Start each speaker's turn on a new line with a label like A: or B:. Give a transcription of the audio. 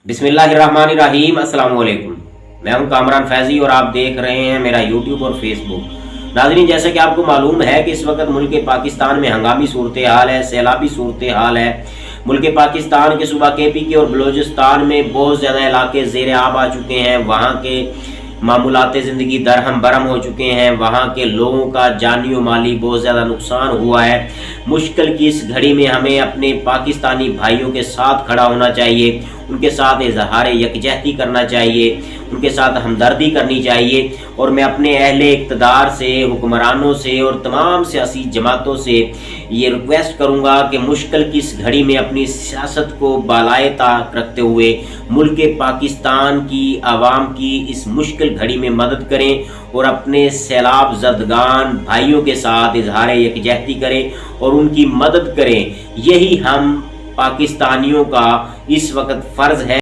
A: बिस्मिल्लाहिर्रहमानिर्रहीम। अस्सलाम वालेकुम। मैं हूं कामरान फैजी और आप देख रहे हैं मेरा यूट्यूब और फेसबुक। नाज़रीन, जैसे कि आपको मालूम है कि इस वक्त मुल्क पाकिस्तान में हंगामी सूरत हाल है, सैलाबी सूरत हाल है। मुल्क पाकिस्तान के सूबा KP और बलोचिस्तान में बहुत ज़्यादा इलाके ज़ेर आब आ चुके हैं। वहाँ के मामूलात ज़िंदगी दरहम बरहम हो चुके हैं। वहाँ के लोगों का जानी और माली बहुत ज़्यादा नुकसान हुआ है। मुश्किल की इस घड़ी में हमें अपने पाकिस्तानी भाइयों के साथ खड़ा होना चाहिए, उनके साथ इजहार यकजहती करना चाहिए, उनके साथ हमदर्दी करनी चाहिए। और मैं अपने अहले इक़्तिदार से, हुक्मरानों से और तमाम सियासी जमातों से ये रिक्वेस्ट करूँगा कि मुश्किल की इस घड़ी में अपनी सियासत को बालाए ताक रखते हुए मुल्क पाकिस्तान की आवाम की इस मुश्किल घड़ी में मदद करें और अपने सैलाब ज़दगान भाइयों के साथ इजहार यकजहती करें और उनकी मदद करें। यही हम पाकिस्तानियों का इस वक्त फ़र्ज़ है।